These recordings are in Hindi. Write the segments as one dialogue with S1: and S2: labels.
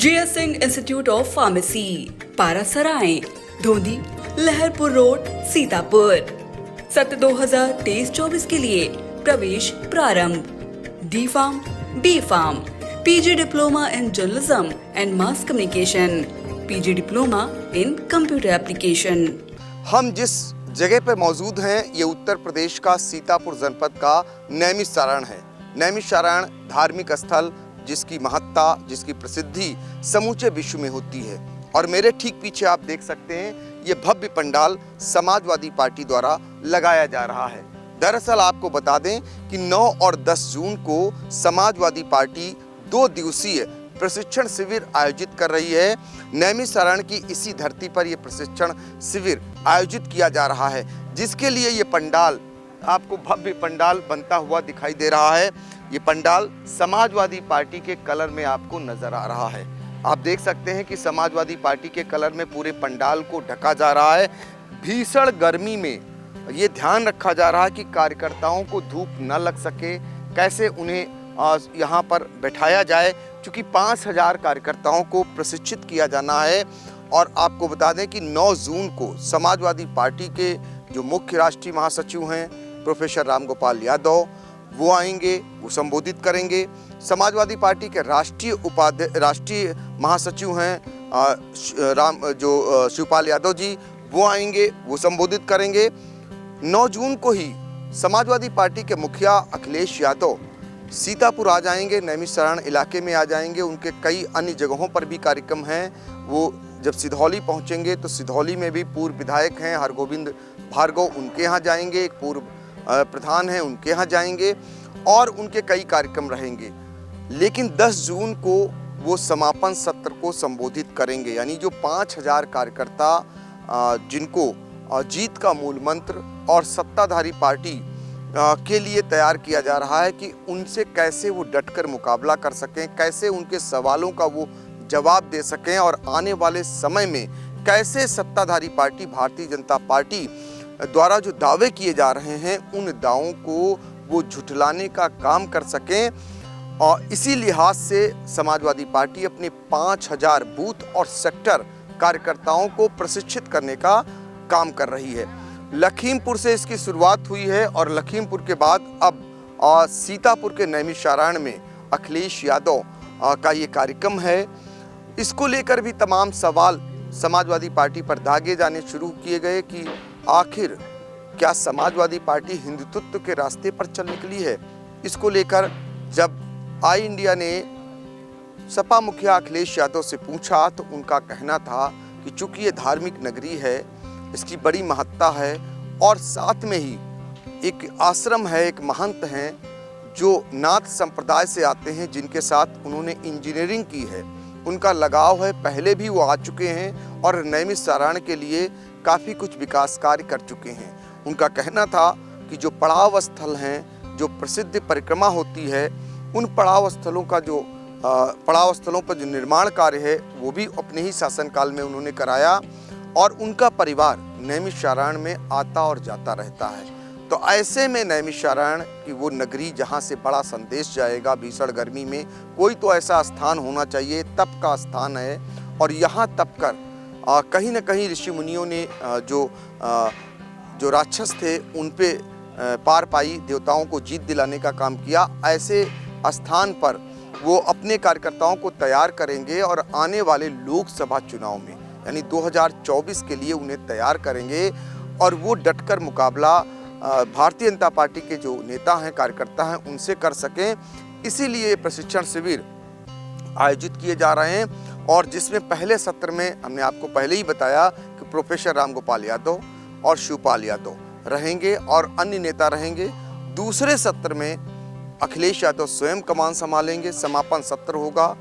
S1: GS Singh institute of pharmacy, Parasarai, Dhondhi, Laharpur road, Sitapur. सत्र 2023-24 के लिए प्रवेश प्रारंभ। D pharm, B pharm, PG diploma in journalism and mass communication, PG diploma in computer application.
S2: हम जिस जगह पर मौजूद हैं ये उत्तर प्रदेश का सीतापुर जनपद का नैमिषारण्य है। नैमिषारण्य धार्मिक स्थल जिसकी महत्ता, जिसकी प्रसिद्धि समूचे विश्व में होती है। और मेरे ठीक पीछे आप देख सकते हैं ये भव्य पंडाल समाजवादी पार्टी द्वारा लगाया जा रहा है। दरअसल आपको बता दें कि 9 और 10 जून को समाजवादी पार्टी 2 दिवसीय प्रशिक्षण शिविर आयोजित कर रही है। नैमिषारण्य की इसी धरती पर यह प्रशिक्षण शिविर आयोजित किया जा रहा है, जिसके लिए ये पंडाल आपको भव्य पंडाल बनता हुआ दिखाई दे रहा है। ये पंडाल समाजवादी पार्टी के कलर में आपको नजर आ रहा है। आप देख सकते हैं कि समाजवादी पार्टी के कलर में पूरे पंडाल को ढका जा रहा है। भीषण गर्मी में ये ध्यान रखा जा रहा है कि कार्यकर्ताओं को धूप न लग सके, कैसे उन्हें यहाँ पर बैठाया जाए, क्योंकि 5000 कार्यकर्ताओं को प्रशिक्षित किया जाना है। और आपको बता दें कि 9 जून को समाजवादी पार्टी के जो मुख्य राष्ट्रीय महासचिव हैं प्रोफेसर रामगोपाल यादव, वो आएंगे, वो संबोधित करेंगे। समाजवादी पार्टी के राष्ट्रीय महासचिव हैं शिवपाल यादव जी, वो आएंगे, वो संबोधित करेंगे। 9 जून को ही समाजवादी पार्टी के मुखिया अखिलेश यादव सीतापुर आ जाएंगे, नैमिषारण्य इलाके में आ जाएंगे। उनके कई अन्य जगहों पर भी कार्यक्रम हैं। वो जब सिधौली पहुंचेंगे तो सिधौली में भी पूर्व विधायक हैं हरगोविंद भार्गव, उनके यहाँ जाएंगे। एक पूर्व प्रधान हैं, उनके यहाँ जाएंगे और उनके कई कार्यक्रम रहेंगे। लेकिन 10 जून को वो समापन सत्र को संबोधित करेंगे, यानी जो 5000 कार्यकर्ता जिनको जीत का मूल मंत्र और सत्ताधारी पार्टी के लिए तैयार किया जा रहा है कि उनसे कैसे वो डटकर मुकाबला कर सकें, कैसे उनके सवालों का वो जवाब दे सकें और आने वाले समय में कैसे सत्ताधारी पार्टी भारतीय जनता पार्टी द्वारा जो दावे किए जा रहे हैं उन दावों को वो झुठलाने का काम कर सकें। और इसी लिहाज से समाजवादी पार्टी अपने 5000 बूथ और सेक्टर कार्यकर्ताओं को प्रशिक्षित करने का काम कर रही है। लखीमपुर से इसकी शुरुआत हुई है और लखीमपुर के बाद अब सीतापुर के नैमिषारण्य में अखिलेश यादव का ये कार्यक्रम है। इसको लेकर भी तमाम सवाल समाजवादी पार्टी पर दागे जाने शुरू किए गए कि आखिर क्या समाजवादी पार्टी हिंदुत्व के रास्ते पर चल निकली है। इसको लेकर जब आई इंडिया ने सपा मुखिया अखिलेश यादव से पूछा तो उनका कहना था कि चूंकि ये धार्मिक नगरी है, इसकी बड़ी महत्ता है और साथ में ही एक आश्रम है, एक महंत हैं जो नाथ संप्रदाय से आते हैं, जिनके साथ उन्होंने इंजीनियरिंग की है, उनका लगाव है, पहले भी वो आ चुके हैं और नैमिषारण्य के लिए काफ़ी कुछ विकास कार्य कर चुके हैं। उनका कहना था कि जो पड़ाव स्थल हैं, जो प्रसिद्ध परिक्रमा होती है, उन पड़ाव स्थलों पर जो निर्माण कार्य है वो भी अपने ही शासनकाल में उन्होंने कराया और उनका परिवार नैमिषारण्य में आता और जाता रहता है। तो ऐसे में नैमिषारण्य की वो नगरी जहाँ से बड़ा संदेश जाएगा भीषण गर्मी में, कोई तो ऐसा स्थान होना चाहिए, तप का स्थान है। और यहाँ तप कर कहीं न कहीं ऋषि मुनियों ने जो राक्षस थे उन पे पार पाई, देवताओं को जीत दिलाने का काम किया। ऐसे स्थान पर वो अपने कार्यकर्ताओं को तैयार करेंगे और आने वाले लोकसभा चुनाव में यानी 2024 के लिए उन्हें तैयार करेंगे और वो डटकर मुकाबला भारतीय जनता पार्टी के जो नेता हैं, कार्यकर्ता हैं, उनसे कर सकें। इसीलिए प्रशिक्षण शिविर आयोजित किए जा रहे हैं और जिसमें पहले सत्र में हमने आपको पहले ही बताया कि प्रोफेसर रामगोपाल यादव और शिवपाल यादव रहेंगे और अन्य नेता रहेंगे। दूसरे सत्र में अखिलेश यादव स्वयं कमान संभालेंगे, समापन सत्र होगा।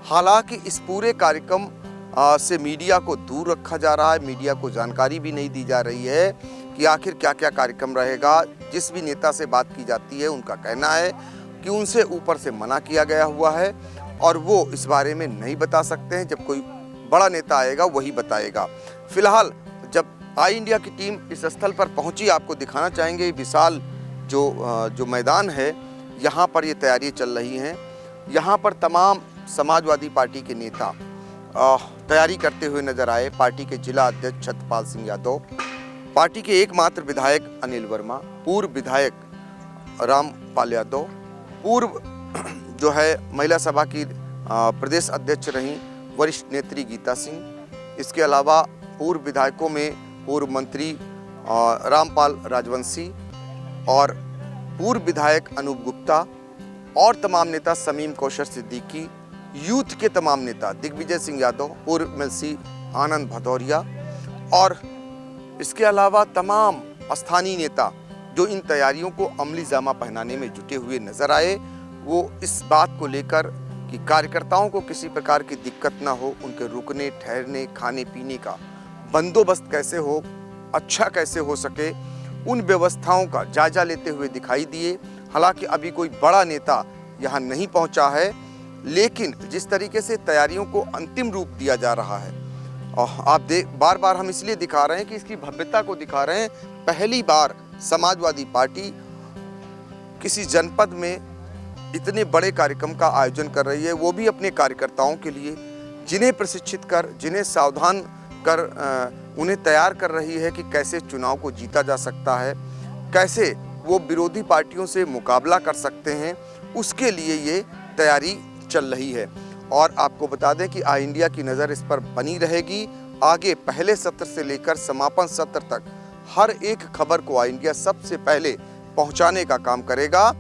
S2: हालांकि इस पूरे कार्यक्रम से मीडिया को दूर रखा जा रहा है, मीडिया को जानकारी भी नहीं दी जा रही है कि आखिर क्या क्या कार्यक्रम रहेगा। जिस भी नेता से बात की जाती है उनका कहना है कि उनसे ऊपर से मना किया गया हुआ है और वो इस बारे में नहीं बता सकते हैं। जब कोई बड़ा नेता आएगा वही बताएगा। फिलहाल जब आई इंडिया की टीम इस स्थल पर पहुंची, आपको दिखाना चाहेंगे विशाल जो मैदान है, यहाँ पर ये तैयारियां चल रही हैं। यहाँ पर तमाम समाजवादी पार्टी के नेता तैयारी करते हुए नजर आए पार्टी के जिला अध्यक्ष छत्रपाल सिंह यादव, पार्टी के एकमात्र विधायक अनिल वर्मा, पूर्व विधायक रामपाल यादव, पूर्व जो है महिला सभा की प्रदेश अध्यक्ष रहीं वरिष्ठ नेत्री गीता सिंह, इसके अलावा पूर्व विधायकों में पूर्व मंत्री रामपाल राजवंशी और पूर्व विधायक अनूप गुप्ता और तमाम नेता समीम कौशर सिद्दीकी, यूथ के तमाम नेता दिग्विजय सिंह यादव, पूर्व एमएलसी आनंद भदौरिया और इसके अलावा तमाम स्थानीय नेता जो इन तैयारियों को अमली जामा पहनाने में जुटे हुए नजर आए। वो इस बात को लेकर कि कार्यकर्ताओं को किसी प्रकार की दिक्कत ना हो, उनके रुकने ठहरने खाने पीने का बंदोबस्त कैसे हो, अच्छा कैसे हो सके, उन व्यवस्थाओं का जायजा लेते हुए दिखाई दिए। हालांकि अभी कोई बड़ा नेता यहाँ नहीं पहुँचा है, लेकिन जिस तरीके से तैयारियों को अंतिम रूप दिया जा रहा है, और आप बार बार हम इसलिए दिखा रहे हैं कि इसकी भव्यता को दिखा रहे हैं। पहली बार समाजवादी पार्टी किसी जनपद में इतने बड़े कार्यक्रम का आयोजन कर रही है, वो भी अपने कार्यकर्ताओं के लिए, जिन्हें प्रशिक्षित कर, जिन्हें सावधान कर उन्हें तैयार कर रही है कि कैसे चुनाव को जीता जा सकता है, कैसे वो विरोधी पार्टियों से मुकाबला कर सकते हैं, उसके लिए ये तैयारी चल रही है। और आपको बता दें कि आई इंडिया की नज़र इस पर बनी रहेगी। आगे पहले सत्र से लेकर समापन सत्र तक हर एक खबर को आई इंडिया सबसे पहले पहुंचाने का काम करेगा।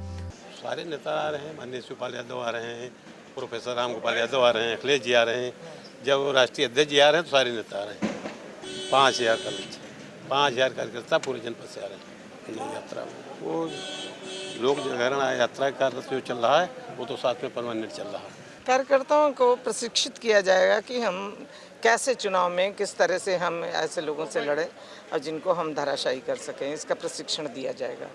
S3: सारे नेता आ रहे हैं, माननीय शिवपाल यादव आ रहे हैं, प्रोफेसर राम गोपाल यादव आ रहे हैं, अखिलेश जी आ रहे हैं, जब राष्ट्रीय अध्यक्ष जी आ रहे हैं तो सारे नेता आ रहे हैं। 5000 का लक्ष्य, 5000 कार्यकर्ता पूरे जनपद से आ रहे हैं यात्रा में। वो लोक जागरण यात्रा का जो चल रहा है वो तो साथ में परमानेंट चल रहा है।
S4: कार्यकर्ताओं को प्रशिक्षित किया जाएगा कि हम कैसे चुनाव में किस तरह से हम ऐसे लोगों से लड़ें और जिनको हम धराशायी कर सकें, इसका प्रशिक्षण दिया जाएगा।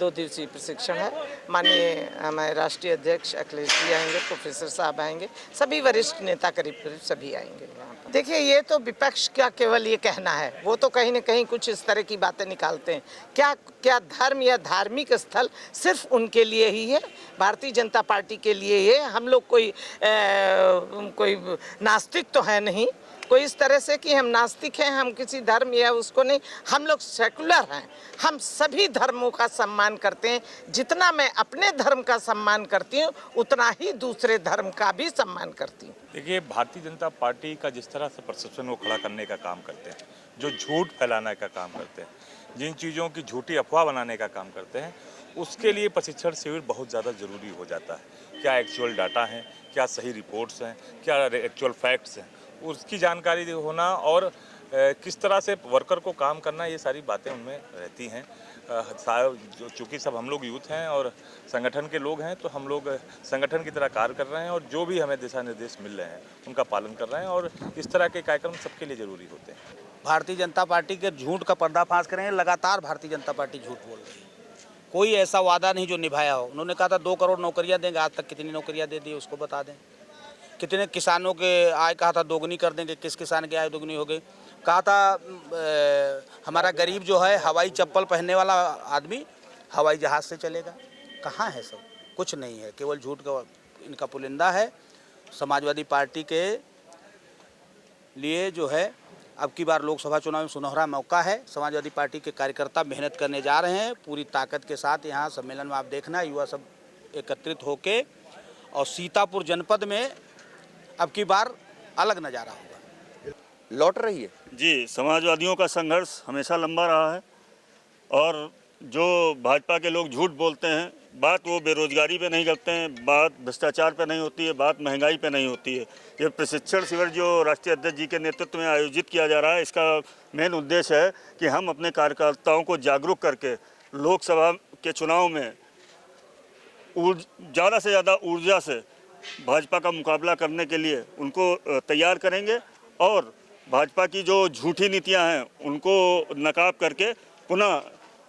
S4: 2 दिवसीय प्रशिक्षण है। माननीय हमारे राष्ट्रीय अध्यक्ष अखिलेश जी आएंगे, प्रोफेसर साहब आएंगे, सभी वरिष्ठ नेता करीब करीब सभी आएंगे यहाँ पर। देखिए, ये तो विपक्ष का केवल ये कहना है, वो तो कहीं न कहीं कुछ इस तरह की बातें निकालते हैं। क्या धर्म या धार्मिक स्थल सिर्फ उनके लिए ही है, भारतीय जनता पार्टी के लिए ये। हम लोग कोई नास्तिक तो है नहीं, कोई इस तरह से कि हम नास्तिक हैं, हम किसी धर्म या उसको नहीं, हम लोग सेकुलर हैं। हम सभी धर्मों का सम्मान करते हैं। जितना मैं अपने धर्म का सम्मान करती हूँ, उतना ही दूसरे धर्म का भी सम्मान करती हूँ।
S5: देखिए, भारतीय जनता पार्टी का जिस तरह से परसेप्शन को खड़ा करने का काम करते हैं, जो झूठ फैलाने का काम करते हैं, जिन चीज़ों की झूठी अफवाह बनाने का काम करते हैं, उसके लिए प्रशिक्षण शिविर बहुत ज़्यादा ज़रूरी हो जाता है। क्या एक्चुअल डाटा हैं, क्या सही रिपोर्ट्स हैं, क्या एक्चुअल फैक्ट्स हैं, उसकी जानकारी होना और किस तरह से वर्कर को काम करना, ये सारी बातें उनमें रहती हैं। चूँकि सब हम लोग यूथ हैं और संगठन के लोग हैं, तो हम लोग संगठन की तरह कार्य कर रहे हैं और जो भी हमें दिशा निर्देश मिल रहे हैं उनका पालन कर रहे हैं, और इस तरह के कार्यक्रम सबके लिए ज़रूरी होते हैं।
S6: भारतीय जनता पार्टी के झूठ का पर्दाफाश करेंगे। लगातार भारतीय जनता पार्टी झूठ बोल रही है, कोई ऐसा वादा नहीं जो निभाया हो। उन्होंने कहा था 2 करोड़ नौकरियां देंगे, आज तक कितनी नौकरियां दे दी उसको बता दें। कितने किसानों के आय कहा था दोगुनी कर देंगे, किस किसान की आय दोगुनी हो गई। कहा था हमारा गरीब जो है हवाई चप्पल पहनने वाला आदमी हवाई जहाज़ से चलेगा। कहाँ है सब? कुछ नहीं है, केवल झूठ का इनका पुलिंदा है। समाजवादी पार्टी के लिए जो है अब की बार लोकसभा चुनाव में सुनहरा मौका है। समाजवादी पार्टी के कार्यकर्ता मेहनत करने जा रहे हैं पूरी ताकत के साथ। यहाँ सम्मेलन में आप देखना, युवा सब एकत्रित होके, और सीतापुर जनपद में अब की बार अलग नज़ारा होगा।
S2: लौट रही है
S7: जी। समाजवादियों का संघर्ष हमेशा लंबा रहा है, और जो भाजपा के लोग झूठ बोलते हैं, बात वो बेरोजगारी पे नहीं करते हैं, बात भ्रष्टाचार पे नहीं होती है, बात महंगाई पे नहीं होती है। ये प्रशिक्षण शिविर जो राष्ट्रीय अध्यक्ष जी के नेतृत्व में आयोजित किया जा रहा है, इसका मेन उद्देश्य है कि हम अपने कार्यकर्ताओं को जागरूक करके लोकसभा के चुनाव में ज़्यादा से ज़्यादा ऊर्जा से भाजपा का मुकाबला करने के लिए उनको तैयार करेंगे, और भाजपा की जो झूठी नीतियां हैं उनको नकाब करके पुनः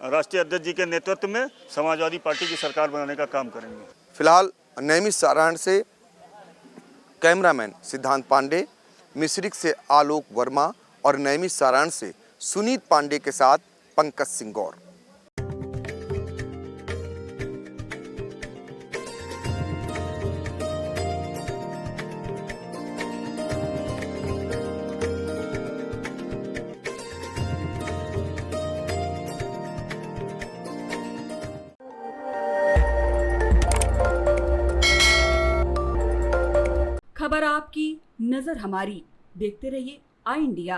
S7: राष्ट्रीय अध्यक्ष जी के नेतृत्व में समाजवादी पार्टी की सरकार बनाने का काम करेंगे।
S2: फिलहाल नैमिष सारण से कैमरामैन सिद्धांत पांडे, मिश्रिक से आलोक वर्मा और नैमिष सारण से सुनीत पांडे के साथ पंकज सिंह गौर।
S1: खबर आपकी, नजर हमारी। देखते रहिए आई इंडिया।